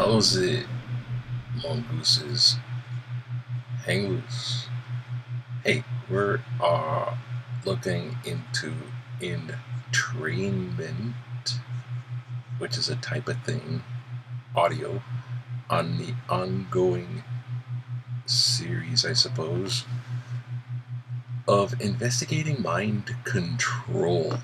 How's it, mongooses? Hang loose. Hey, we're looking into entrainment, which is a type of thing, audio, on the ongoing series, I suppose, of investigating mind control.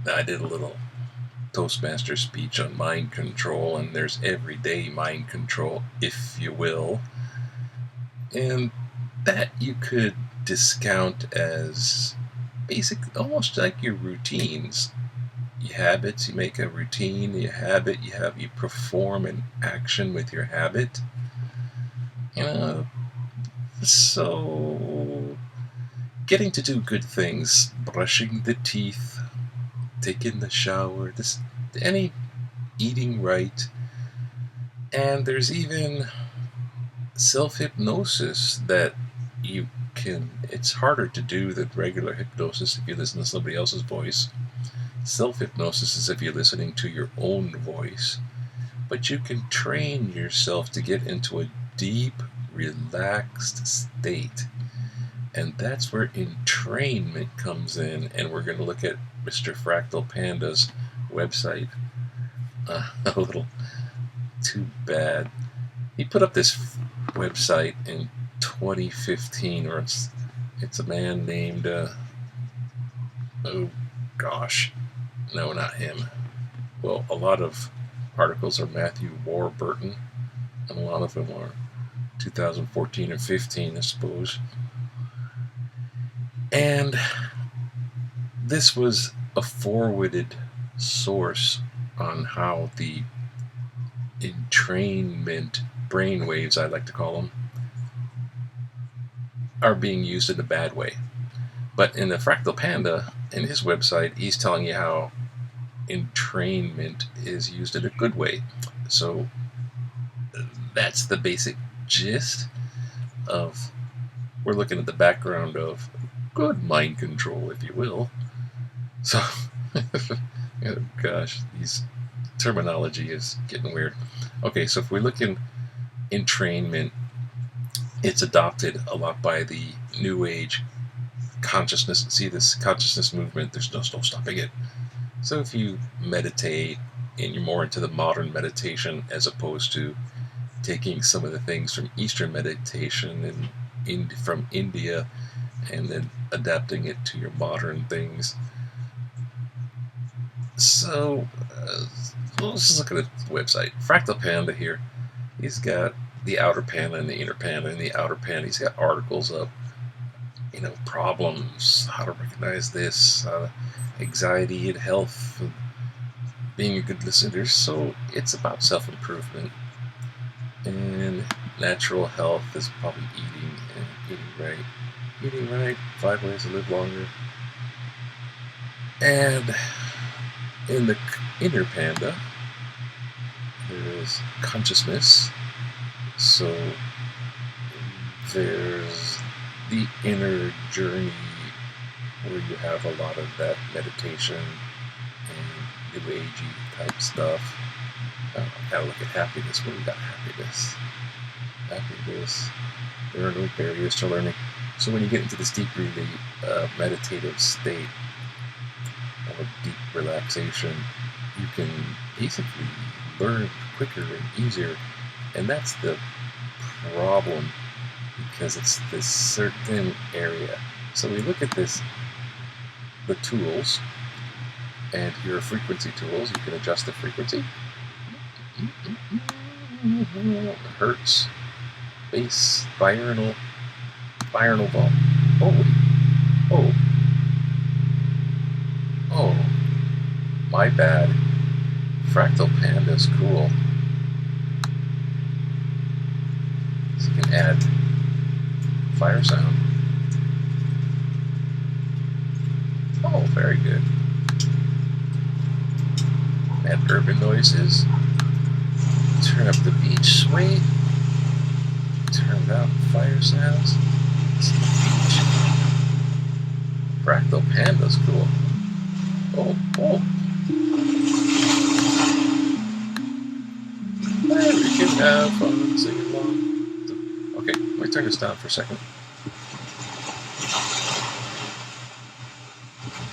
Now, I did a little Toastmaster speech on mind control, and there's everyday mind control, if you will, and that you could discount as basic, almost like your routines. Your habits, you make a routine, you habit, you perform an action with your habit. So getting to do good things, brushing the teeth, taking the shower, eating right, and there's even self-hypnosis that you can. It's harder to do than regular hypnosis if you listen to somebody else's voice. Self-hypnosis is if you're listening to your own voice, but you can train yourself to get into a deep, relaxed state, and that's where entrainment comes in. And we're going to look at Mr. Fractal Panda's website. A little too bad. He put up this website in 2015, or it's a man named oh gosh, no, not him. Well, a lot of articles are Matthew Warburton, and a lot of them are 2014 and 15, I suppose. And this was a forwarded source on how the entrainment brainwaves, I like to call them, are being used in a bad way. But in the Fractal Panda, in his website, he's telling you how entrainment is used in a good way. So that's the basic gist of, we're looking at the background of good mind control, if you will. So, oh gosh, these terminology is getting weird. Okay, so if we look in entrainment, it's adopted a lot by the New Age consciousness. See, this consciousness movement, there's no stopping it. So if you meditate and you're more into the modern meditation as opposed to taking some of the things from Eastern meditation and from India and then adapting it to your modern things. So let's just look at the website. Fractal Panda here, he's got the outer panda and the inner panda. In the outer panda, he's got articles up, problems, how to recognize this, anxiety and health, and being a good listener. So it's about self-improvement. And natural health is probably eating right, 5 ways to live longer. And in the inner panda, there's consciousness. So there's the inner journey where you have a lot of that meditation and new agey type stuff. Gotta look at happiness. What do we got? Happiness. There are no barriers to learning. So when you get into this deep, really meditative state of deep relaxation, you can basically learn quicker and easier. And that's the problem, because it's this certain area. So we look at this, the tools, and your frequency tools. You can adjust the frequency. Hertz, bass, binaural volume. Oh, my bad. Fractal Panda's cool. So you can add fire sound. Oh, very good. Add urban noises. Turn up the beach sway. Turn down fire sounds. It's the beach. Fractal Panda's cool. Oh. Have fun, sing along. Okay, let me turn this down for a second.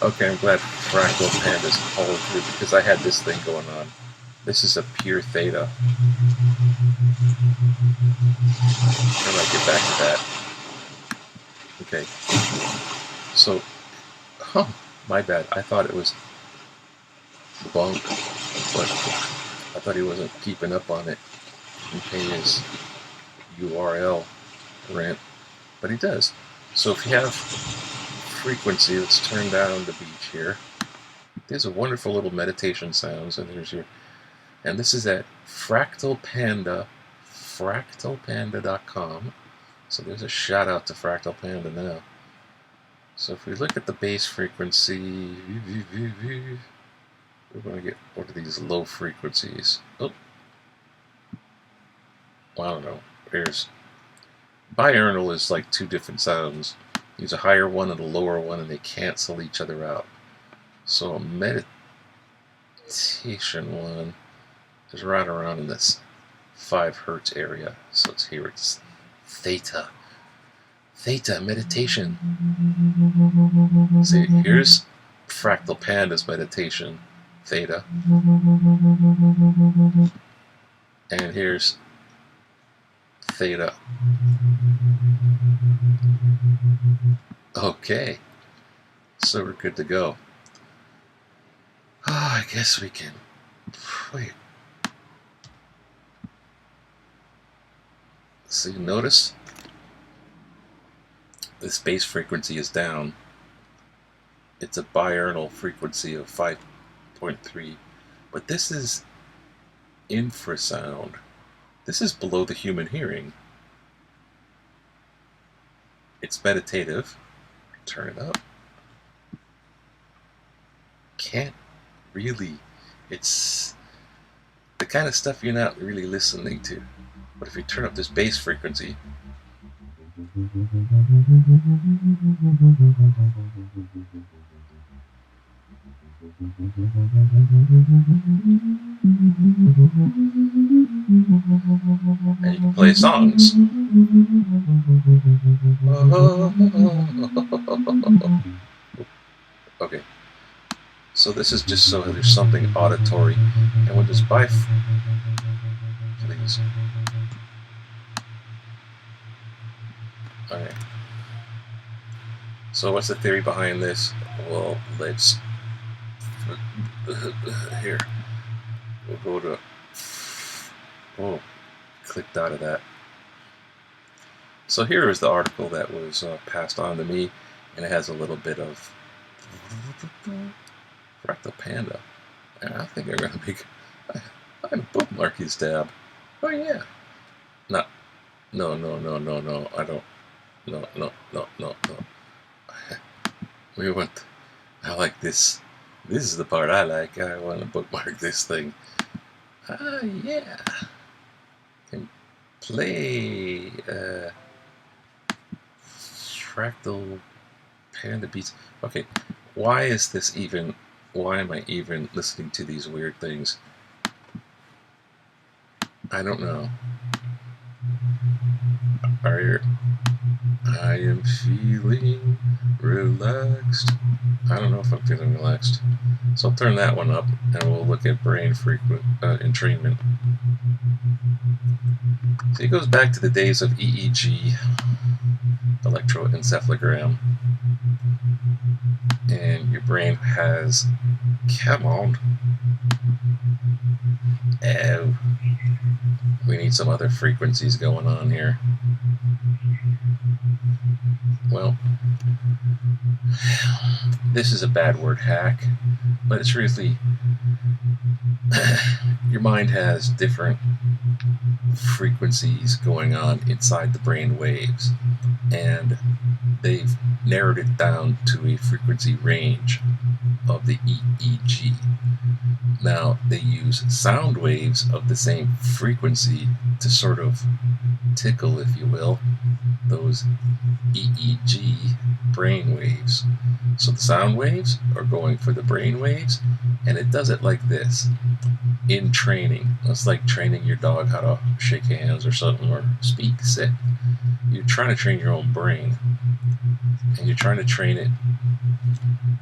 Okay, I'm glad Fractal Panda's followed through because I had this thing going on. This is a pure theta. How do I get back to that? Okay. So, my bad. I thought it was bunk, but I thought he wasn't keeping up on it and paying his URL rent, but he does. So if you have frequency, let's turn down the beach here. There's a wonderful little meditation sounds, and there's your, and this is at Fractal Panda, fractalpanda.com. So there's a shout out to Fractal Panda now. So if we look at the base frequency, we're going to get one of these low frequencies. Oh, well, I don't know. Here's biurnal is like two different sounds. Use a higher one and a lower one, and they cancel each other out. So a meditation one is right around in this 5 hertz area. So it's here. It's theta. Theta meditation. See, here's Fractal Panda's meditation, theta. And here's theta. Okay. So we're good to go. Oh, I guess we can. Wait. See, notice this base frequency is down. It's a biurnal frequency of 5.3, but this is infrasound. This is below the human hearing. It's meditative. Turn it up. Can't really. It's the kind of stuff you're not really listening to. But if you turn up this bass frequency, and you can play songs. Okay, so this is just so there's something auditory, and we'll just please. Alright. So what's the theory behind this? Well, let's here. We'll go to clicked out of that. So here is the article that was passed on to me, and it has a little bit of Fractal Panda. And I think I'm gonna make I'm gonna bookmark his tab. Oh yeah. No. I don't. No. We want. I like this. This is the part I like. I want to bookmark this thing. Ah, yeah. Can play Fractal Panda beats. Okay, why is this even? Why am I even listening to these weird things? I don't know. I am feeling relaxed. I don't know if I'm feeling relaxed. So I'll turn that one up, and we'll look at brain entrainment. So it goes back to the days of EEG, electroencephalogram, and your brain has, come on. Oh, we need some other frequencies going on here. Well, this is a bad word, hack, but it's really, your mind has different frequencies going on inside the brain waves, and they've narrowed it down to a frequency range of the EEG. Now, they use sound waves of the same frequency to sort of tickle, if you will, those EEG brain waves. So the sound waves are going for the brain waves, and it does it like this. In training, it's like training your dog how to shake hands or something, or speak, sit. You're trying to train your own brain, and you're trying to train it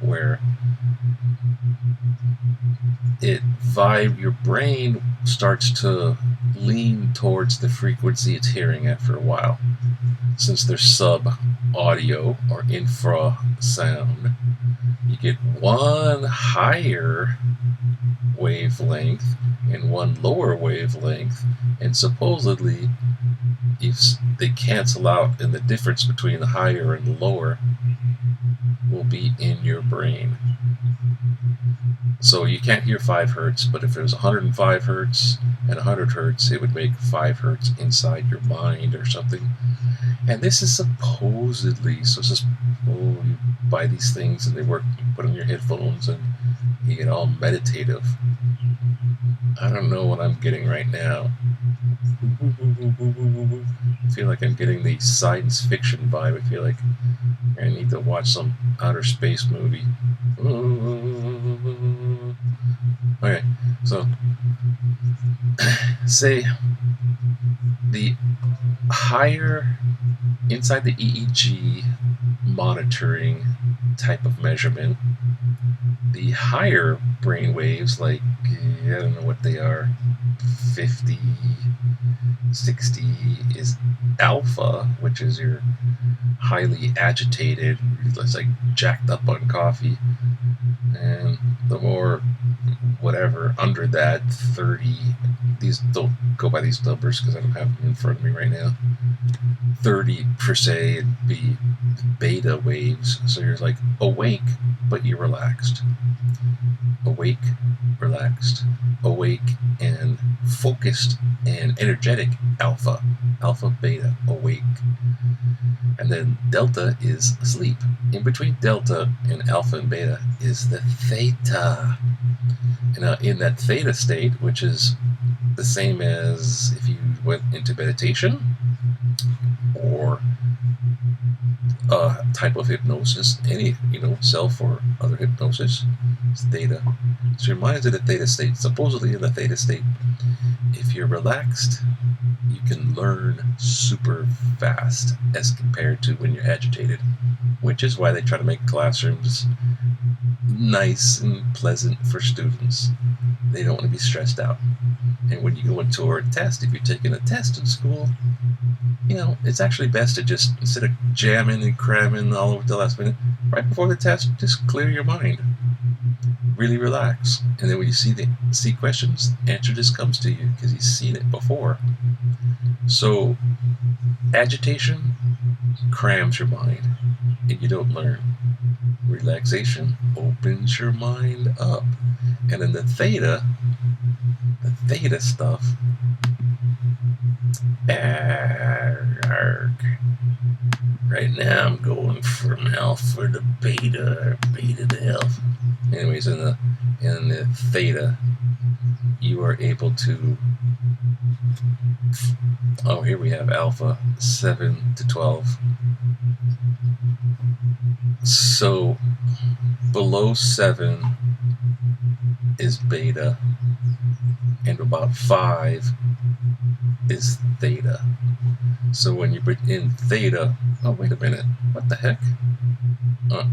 where your brain starts to lean towards the frequency it's hearing after a while. Since there's sub audio or infra sound, you get one higher wavelength and one lower wavelength, and supposedly if they cancel out, and the difference between the higher and the lower will be in your brain. So you can't hear 5 hertz, but if it was 105 hertz and 100 hertz, it would make 5 hertz inside your mind or something. And this is supposedly, so it's just, you buy these things and they work, you put on your headphones and you get all meditative. I don't know what I'm getting right now. I feel like I'm getting the science fiction vibe. I feel like I need to watch some outer space movie. Okay, so say the higher inside the EEG monitoring type of measurement, the higher brain waves, like I don't know what they are, 50, 60 is alpha, which is your highly agitated, it's like jacked up on coffee. And the more whatever under that, 30, these don't go by these numbers because I don't have them in front of me right now. 30 per se, it'd be beta waves. So you're like awake, but you're relaxed. Awake, relaxed, awake, and focused and energetic, alpha, beta, awake. And then delta is sleep. In between delta and alpha and beta is the theta. And in that theta state, which is the same as if you went into meditation or a type of hypnosis, any self or other hypnosis, it's theta. So your mind's in a theta state. Supposedly in the theta state, if you're relaxed, you can learn super fast as compared to when you're agitated, which is why they try to make classrooms nice and pleasant for students. They don't want to be stressed out. And when you go into a test, if you're taking a test in school, it's actually best to just, instead of jamming and cramming all over the last minute, right before the test, just clear your mind. Really relax. And then when you see questions, answer just comes to you because you've seen it before. So agitation crams your mind and you don't learn. Relaxation opens your mind up. And in the theta stuff, right now I'm going from alpha to beta, beta to alpha. Anyways, in the theta, you are able to, here we have alpha 7 to 12. So below 7 is beta, and about 5 is theta. So when you put in theta, wait a minute, what the heck?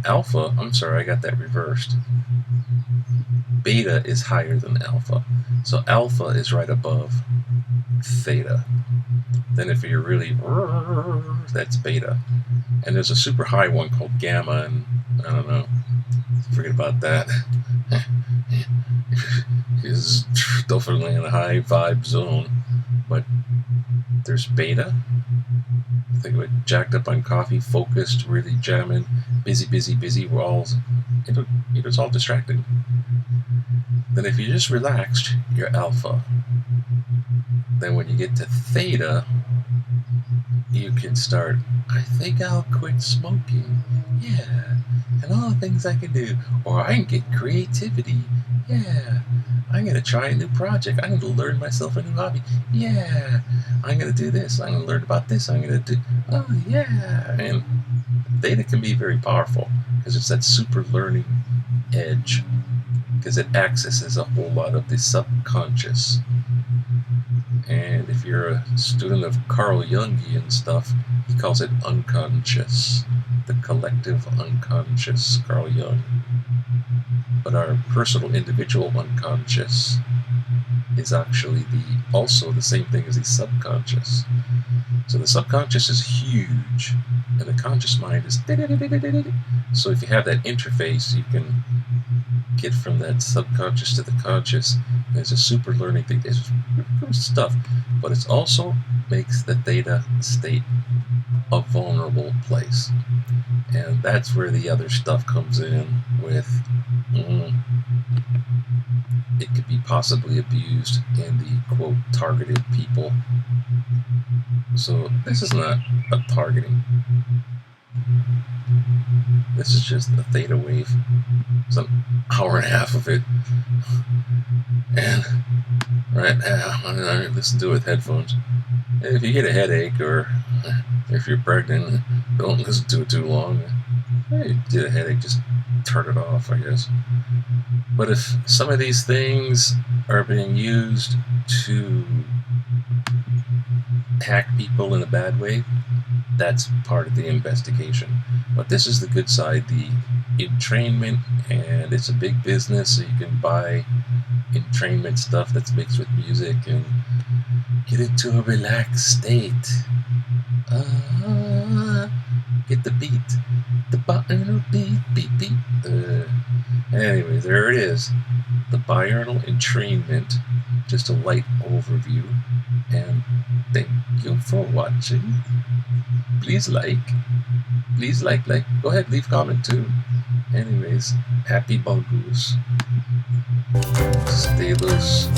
Alpha, I'm sorry, I got that reversed. Beta is higher than alpha. So alpha is right above theta. Then if you're really, that's beta. And there's a super high one called gamma, and I don't know, forget about that. It's definitely in a high vibe zone. But there's beta. Think of it, jacked up on coffee, focused, really jamming, busy, we're all it's all distracting. Then if you're just relaxed, you're alpha. Then when you get to theta, you can start, I think I'll quit smoking. Yeah. And all the things I can do. Or I can get creativity. Yeah. I'm going to try a new project. I'm going to learn myself a new hobby. Yeah. I'm going to do this. I'm going to learn about this. I'm going to do, oh, yeah. And theta can be very powerful because it's that super learning edge, because it accesses a whole lot of the subconscious. And if you're a student of Carl Jungian stuff, he calls it unconscious, the collective unconscious, Carl Jung. But our personal individual unconscious is actually also the same thing as the subconscious. So the subconscious is huge, and the conscious mind is. So if you have that interface, you can get from that subconscious to the conscious. It's a super learning thing. It's good stuff, but it also makes the theta state a vulnerable place, and that's where the other stuff comes in with. It could be possibly abused in the quote targeted people. So this is not a targeting. This is just a theta wave. It's an hour and a half of it. And right now, I listen to it with headphones. And if you get a headache or if you're pregnant, don't listen to it too long. If you get a headache, just turn it off, I guess. But if some of these things are being used to hack people in a bad way, that's part of the investigation. But this is the good side, the entrainment, and it's a big business, so you can buy entrainment stuff that's mixed with music and get into a relaxed state. Get the beat, the binaural beat. Anyway, there it is, the binaural entrainment, just a light overview, and thank you for watching. Please like, go ahead, leave comment too. Anyways, happy Balgoose. Stay loose.